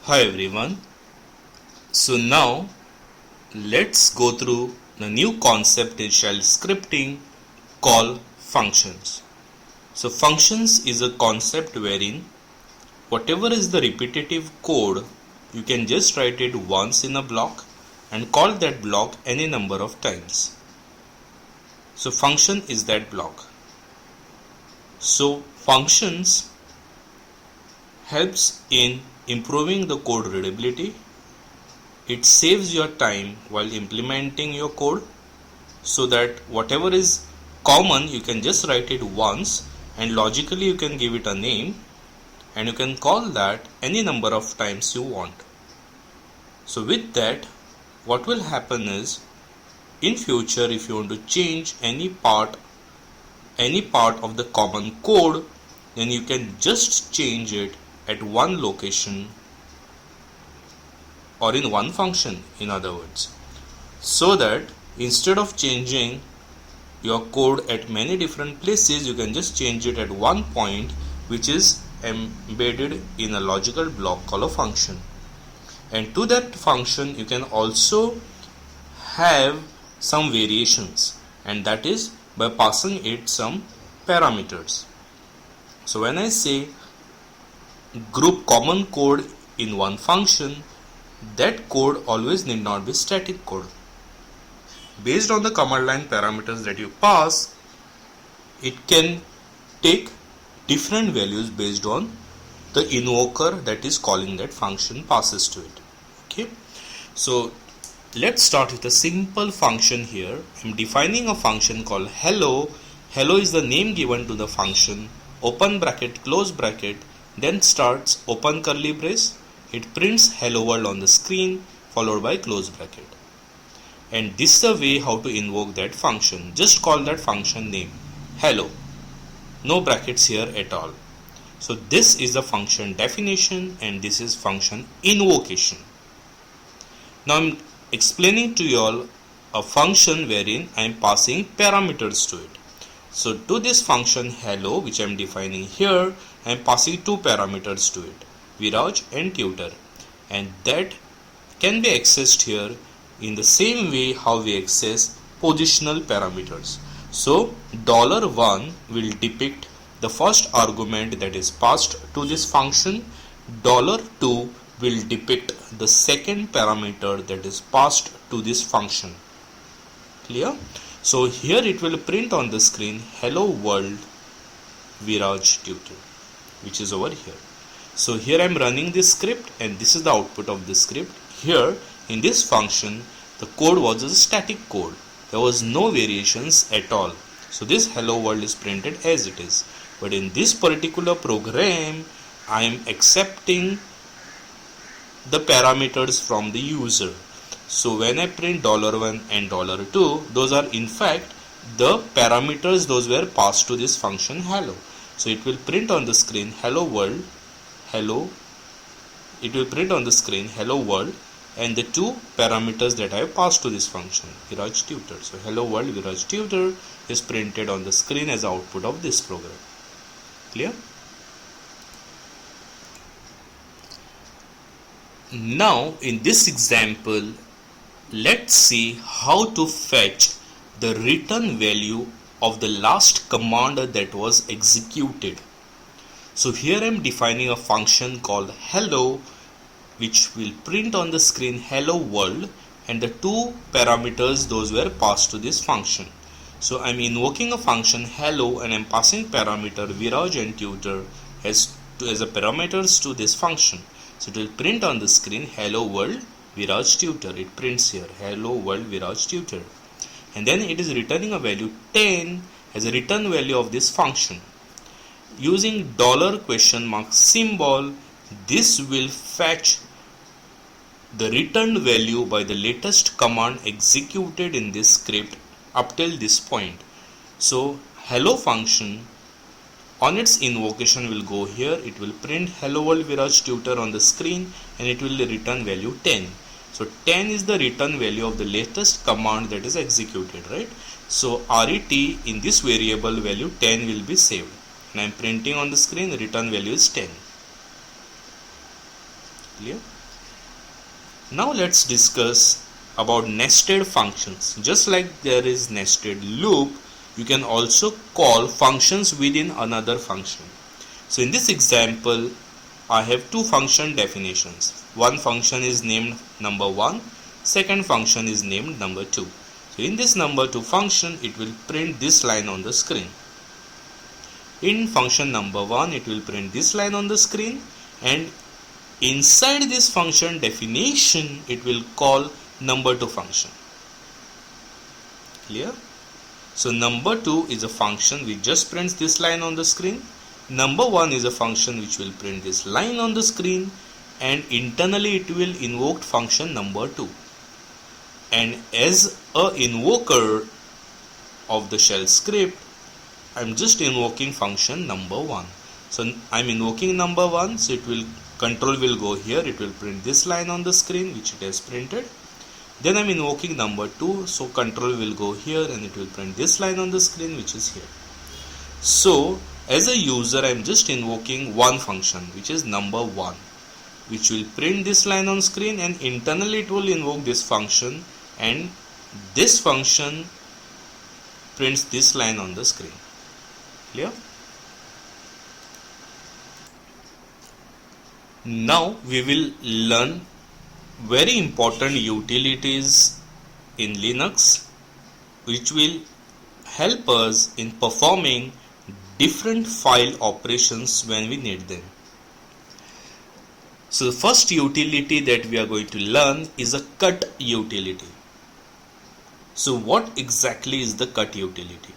Hi everyone. So now let's go through the new concept in shell scripting called functions. So functions is a concept wherein whatever is the repetitive code, you can just write it once in a block and call that block any number of times. So function is that block. So functions helps in improving the code readability. It saves your time while implementing your code, so that whatever is common you can just write it once and logically you can give it a name and you can call that any number of times you want. So with that, what will happen is, in future if you want to change any part of the common code, then you can just change it at one location or in one function, in other words, so that instead of changing your code at many different places, you can just change it at one point, which is embedded in a logical block called a function. And to that function you can also have some variations, and that is by passing it some parameters. So when I say group common code in one function, that code always need not be static code. Based on the command line parameters that you pass, it can take different values based on the invoker that is calling that function passes to it. Okay, so let's start with a simple function here. I'm defining a function called hello. Hello is the name given to the function. Open bracket, close bracket, then starts open curly brace. It prints hello world on the screen followed by close bracket. And this is the way how to invoke that function. Just call that function name hello. No brackets here at all. So this is the function definition and this is function invocation. Now I'm explaining to you all a function wherein I am passing parameters to it. So to this function hello, which I am defining here, I am passing two parameters to it, Viraj and tutor, and that can be accessed here in the same way how we access positional parameters. So $1 will depict the first argument that is passed to this function. $2 will depict the second parameter that is passed to this function. Clear? So here it will print on the screen hello world Viraj tutor, which is over here. So here I am running this script and this is the output of this script. Here in this function the code was a static code. There was no variations at all. So this hello world is printed as it is. But in this particular program I am accepting the parameters from the user. So when I print $1 and $2, those are in fact the parameters those were passed to this function hello. So it will print on the screen hello world, hello. It will print on the screen hello world and the two parameters that I have passed to this function, Viraj tutor. So hello world Viraj tutor is printed on the screen as output of this program. Clear? Now in this example, let's see how to fetch the return value of the last command that was executed. So here I am defining a function called hello, which will print on the screen hello world, and the two parameters those were passed to this function. So I am invoking a function hello and I am passing parameter Viraj and tutor as a parameters to this function. So it will print on the screen hello world Viraj tutor. It prints here hello world Viraj tutor, and then it is returning a value 10 as a return value of this function. Using $? Symbol, this will fetch the returned value by the latest command executed in this script up till this point. So hello function on its invocation will go here. It will print hello world Viraj tutor on the screen and it will return value 10. So 10 is the return value of the latest command that is executed, right? So RET in this variable value 10 will be saved, and I am printing on the screen the return value is 10. Clear? Now let's discuss about nested functions. Just like there is nested loop, you can also call functions within another function. So in this example, I have two function definitions. One function is named number1, second function is named number2. So in this number2 function, it will print this line on the screen. In function number1, it will print this line on the screen, and inside this function definition, it will call number2 function. Clear? So number2 is a function which just prints this line on the screen. Number1 is a function which will print this line on the screen, and internally it will invoke function number2. And as a invoker of the shell script, I'm just invoking function number1. So I'm invoking number1, so control will go here, it will print this line on the screen which it has printed. Then I'm invoking number2, so control will go here and it will print this line on the screen which is here. So as a user, I'm just invoking one function which is number1, which will print this line on screen, and internally it will invoke this function, and this function prints this line on the screen. Clear? Now we will learn very important utilities in Linux which will help us in performing different file operations when we need them. So the first utility that we are going to learn is a cut utility. So what exactly is the cut utility?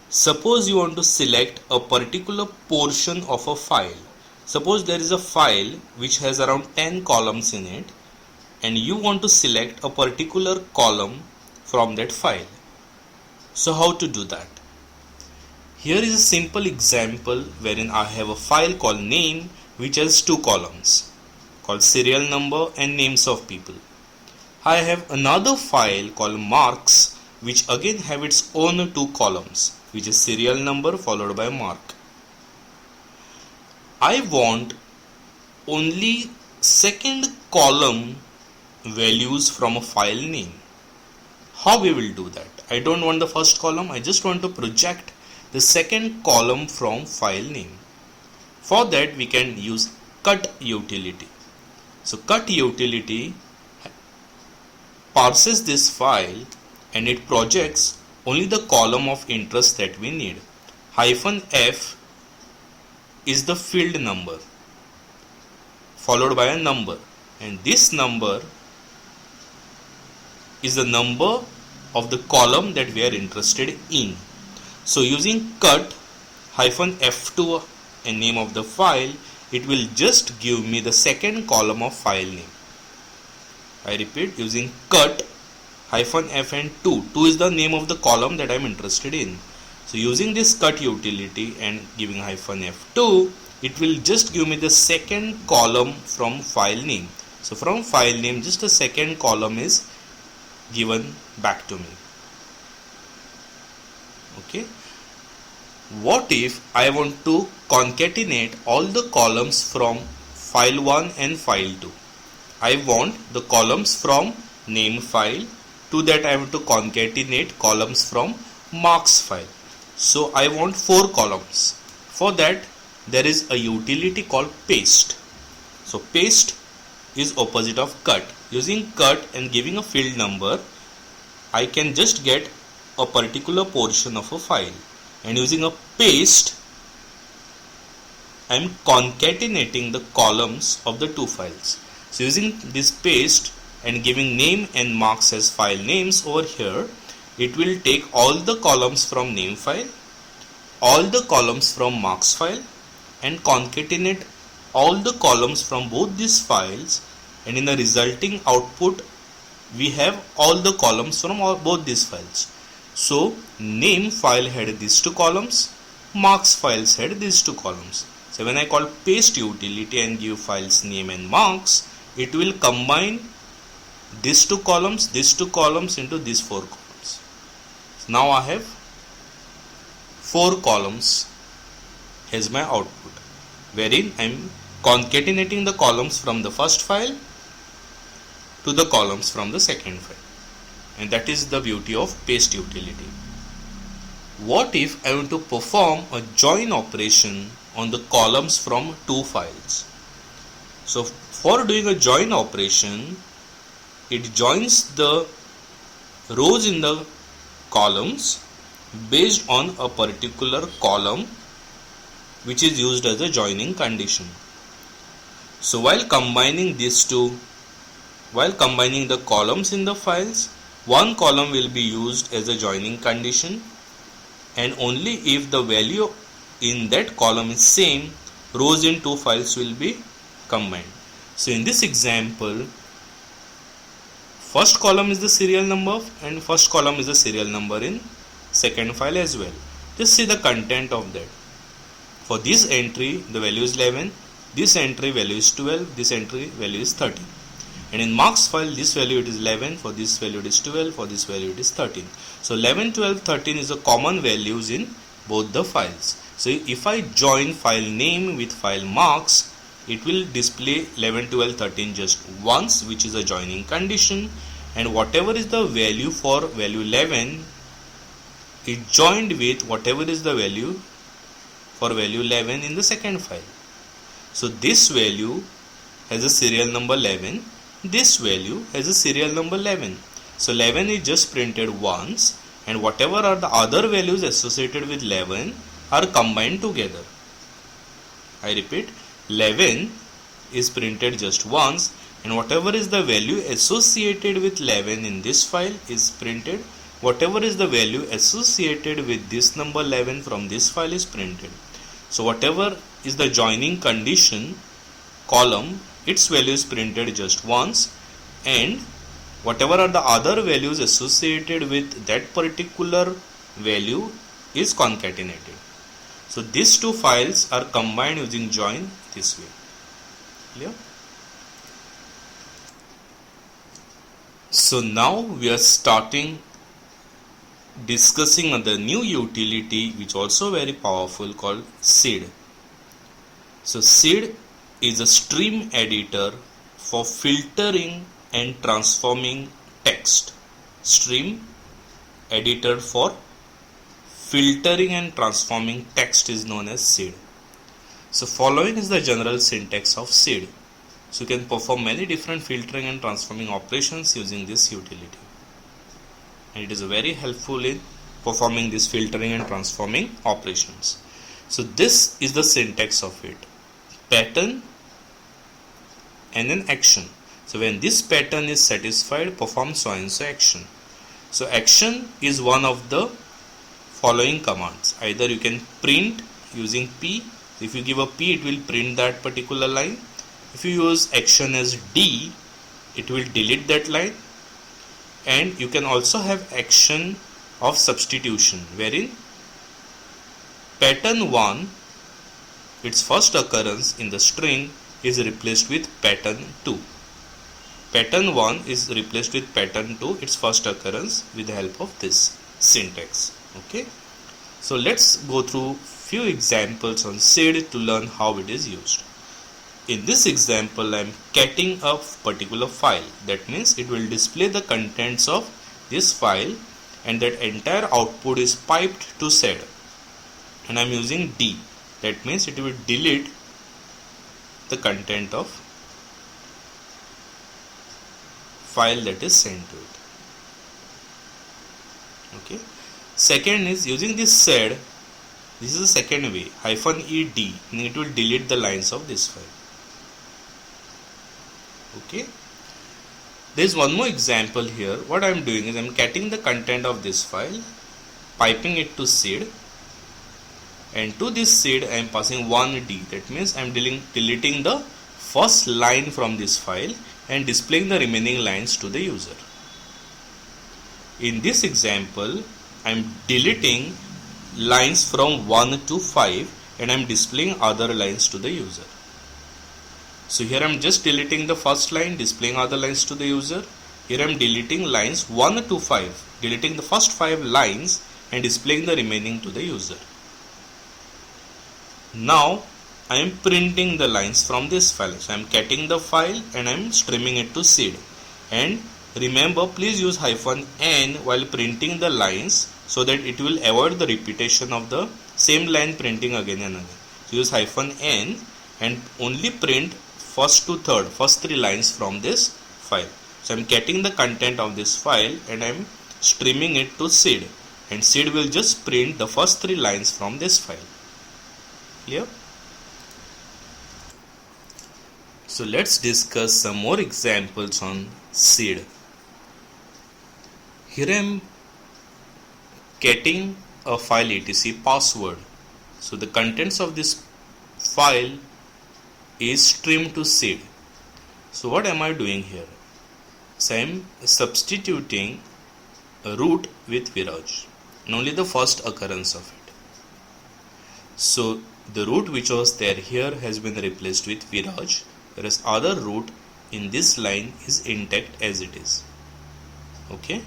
Suppose you want to select a particular portion of a file. Suppose there is a file which has around 10 columns in it, and you want to select a particular column from that file. So how to do that? Here is a simple example wherein I have a file called name which has two columns called serial number and names of people. I have another file called marks which again have its own two columns, which is serial number followed by mark. I want only second column values from a file name. How we will do that? I don't want the first column, I just want to project the second column from file name. For that we can use cut utility. So cut utility parses this file and it projects only the column of interest that we need. -f is the field number followed by a number, and this number is the number of the column that we are interested in. So using cut -f2 and name of the file, it will just give me the second column of file name. I repeat, using cut -f and 2 is the name of the column that I am interested in. So using this cut utility and giving -f2, it will just give me the second column from file name. So from file name, just the second column is given back to me. Okay. What if I want to concatenate all the columns from file 1 and file 2? I want the columns from name file. To that I want to concatenate columns from marks file. So I want 4 columns. For that there is a utility called paste. So paste is opposite of cut. Using cut and giving a field number, I can just get a particular portion of a file, and using a paste I am concatenating the columns of the two files. So using this paste and giving name and marks as file names over here, it will take all the columns from name file, all the columns from marks file, and concatenate all the columns from both these files, and in the resulting output we have all the columns from both these files. So name file had these two columns, marks files had these two columns. So when I call paste utility and give files name and marks, it will combine these two columns into these 4 columns. So now I have 4 columns as my output, wherein I am concatenating the columns from the first file to the columns from the second file. And that is the beauty of paste utility. What if I want to perform a join operation on the columns from two files? So for doing a join operation, it joins the rows in the columns based on a particular column which is used as a joining condition. So while combining the columns in the files, one column will be used as a joining condition, and only if the value in that column is same, rows in two files will be combined. So in this example, first column is the serial number and first column is the serial number in second file as well. Just see the content of that. For this entry, the value is 11, this entry value is 12, this entry value is 13. And in marks file, this value it is 11, for this value it is 12, for this value it is 13. So 11, 12, 13 is the common values in both the files. So if I join file name with file marks, it will display 11, 12, 13 just once, which is a joining condition, and whatever is the value for value 11 is joined with whatever is the value for value 11 in the second file. So this value has a serial number 11, this value has a serial number 11. So 11 is just printed once, and whatever are the other values associated with 11 are combined together. I repeat, 11 is printed just once, and whatever is the value associated with 11 in this file is printed. Whatever is the value associated with this number 11 from this file is printed. So whatever is the joining condition column, its value is printed just once, and whatever are the other values associated with that particular value is concatenated. So these two files are combined using join this way. Clear? So now we are starting discussing the new utility which also very powerful called SEED. So SEED is a stream editor for filtering and transforming text. Stream editor for filtering and transforming text is known as SEED. So following is the general syntax of SEED. So you can perform many different filtering and transforming operations using this utility. And it is very helpful in performing this filtering and transforming operations. So this is the syntax of it. Pattern and an action. So when this pattern is satisfied, perform so and so action. So action is one of the following commands. Either you can print using P. If you give a P, it will print that particular line. If you use action as D, it will delete that line. And you can also have action of substitution, wherein pattern 1, its first occurrence in the string, is replaced with pattern 2. Pattern 1 is replaced with pattern 2, its first occurrence, with the help of this syntax. Okay. So let's go through few examples on SEED to learn how it is used. In this example, I am catting a particular file. That means it will display the contents of this file, and that entire output is piped to SED. And I am using D. That means it will delete the content of file that is sent to it. Okay. Second is using this SED. This is the second way. -ed, and it will delete the lines of this file. Okay. There is one more example here. What I am doing is I am cutting the content of this file, piping it to SEED, and to this SEED I am passing 1D. That means I am deleting the first line from this file and displaying the remaining lines to the user. In this example, I am deleting lines from 1 to 5 and I am displaying other lines to the user. So here I am just deleting the first line, displaying other lines to the user. Here I am deleting lines 1 to 5, deleting the first 5 lines and displaying the remaining to the user. Now I am printing the lines from this file. So I am cutting the file and I am streaming it to SEED. And remember, please use -n while printing the lines so that it will avoid the repetition of the same line printing again and again. So use -n and only print first three lines from this file. So I'm getting the content of this file and I'm streaming it to SID, and SID will just print the first three lines from this file. Clear? So let's discuss some more examples on SID. Here I am getting a file etc password. So the contents of this file is streamed to SID. So what am I doing here? So I am substituting a root with Viraj, and only the first occurrence of it. So the root which was there here has been replaced with Viraj, whereas other root in this line is intact as it is. Okay.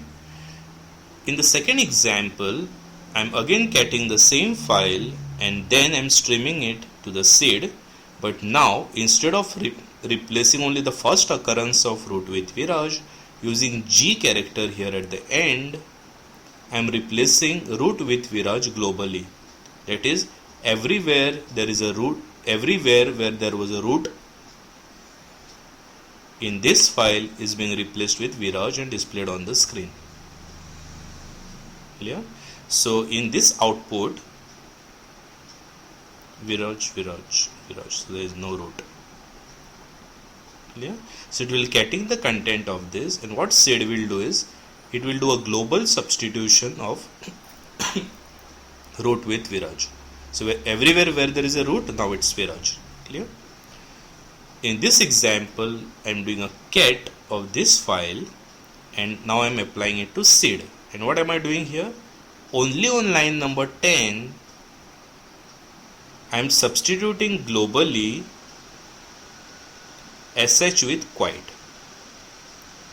In the second example, I am again getting the same file and then I am streaming it to the SID, but now instead of replacing only the first occurrence of root with Viraj, using G character here at the end, I am replacing root with Viraj globally. That is, everywhere there is a root, everywhere where there was a root in this file is being replaced with Viraj and displayed on the screen. Clear? So in this output, Viraj, Viraj, Viraj, so there is no root. Clear? So it will getting the content of this, and what SID will do is it will do a global substitution of root with Viraj. So everywhere where there is a root, now it's Viraj. Clear? In this example, I am doing a cat of this file and now I am applying it to SID. And what am I doing here? Only on line number 10, I am substituting globally sh with quiet.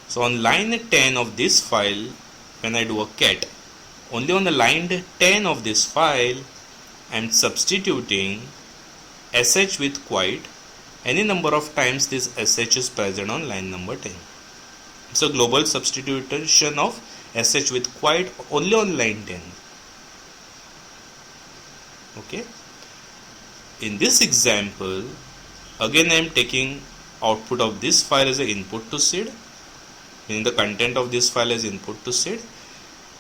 So on line 10 of this file, when I do a cat, only on the line 10 of this file, I am substituting sh with quiet any number of times this sh is present on line number 10. So global substitution of sh with quiet only on line 10. Okay. In this example, again I am taking output of this file as an input to SID, meaning the content of this file as input to SID,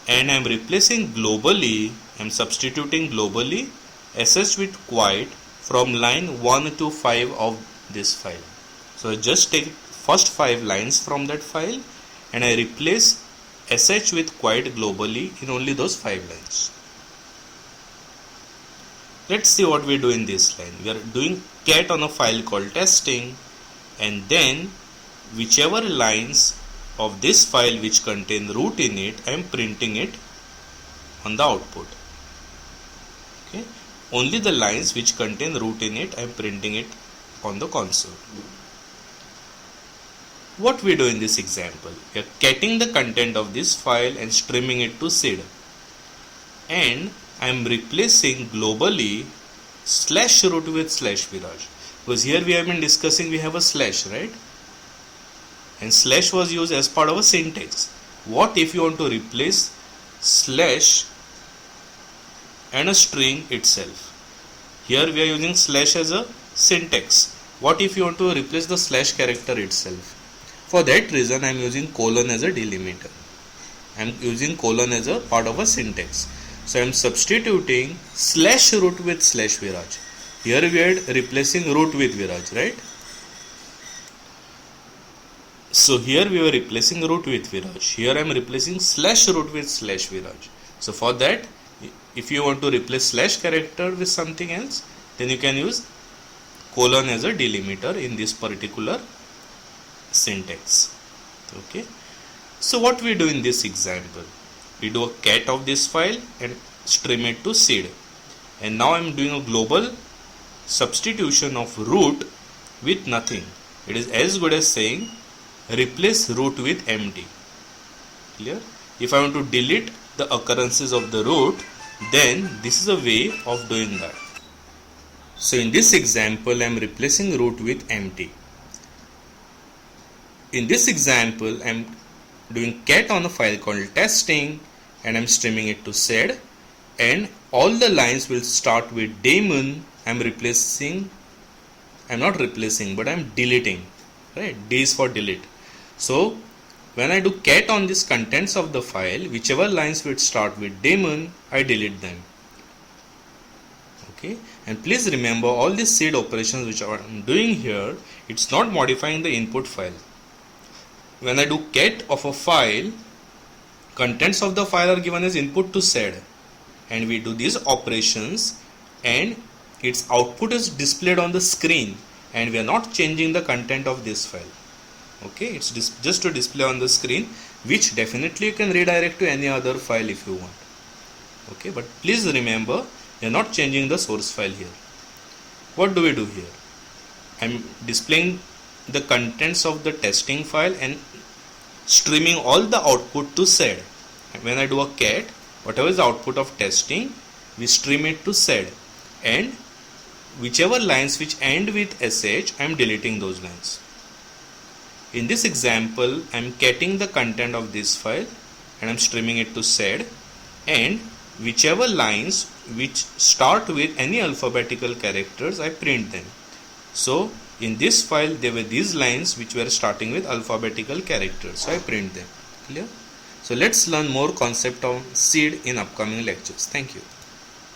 and I am replacing globally, I am substituting globally sh with quiet from line 1 to 5 of this file. So I just take first 5 lines from that file and I replace sh with quiet globally in only those 5 lines. Let's see what we do in this line. We are doing cat on a file called testing, and then whichever lines of this file which contain root in it, I am printing it on the output. Okay. Only the lines which contain root in it, I am printing it on the console. What we do in this example? We are getting the content of this file and streaming it to SID, and I am replacing globally /root with /Viraj, because here we have been discussing we have a slash, right? And slash was used as part of a syntax. What if you want to replace slash and a string itself? Here we are using slash as a syntax. What if you want to replace the slash character itself? For that reason I am using colon as a delimiter. I am using colon as a part of a syntax. So I am substituting /root with /Viraj. Here we are replacing root with Viraj, right? So here we were replacing root with Viraj. Here I am replacing /root with /Viraj. So for that, if you want to replace slash character with something else, then you can use colon as a delimiter in this particular syntax. Okay. So what we do in this example? We do a cat of this file and stream it to SID. And now I am doing a global substitution of root with nothing. It is as good as saying replace root with empty. Clear? If I want to delete the occurrences of the root, then this is a way of doing that. So in this example, I am replacing root with empty. in this example, I'm doing cat on a file called testing and I'm streaming it to sed, and all the lines will start with daemon. I'm not replacing, but I'm deleting, right? D is for delete. So when I do cat on this contents of the file, whichever lines will start with daemon, I delete them. Okay, and please remember all these sed operations which I'm doing here, it's not modifying the input file. When I do cat of a file, contents of the file are given as input to sed, and we do these operations and its output is displayed on the screen, and we are not changing the content of this file. Okay, it's just to display on the screen, which definitely you can redirect to any other file if you want. Okay, but please remember, we are not changing the source file here. What do we do here? I'm displaying the contents of the testing file and streaming all the output to sed. When I do a cat, whatever is the output of testing, we stream it to sed, and whichever lines which end with sh, I am deleting those lines. In this example, I am catting the content of this file and I am streaming it to sed, and whichever lines which start with any alphabetical characters, I print them. So in this file there were these lines which were starting with alphabetical characters, so I print them. Clear? So let's learn more concept of sed in upcoming lectures. Thank you.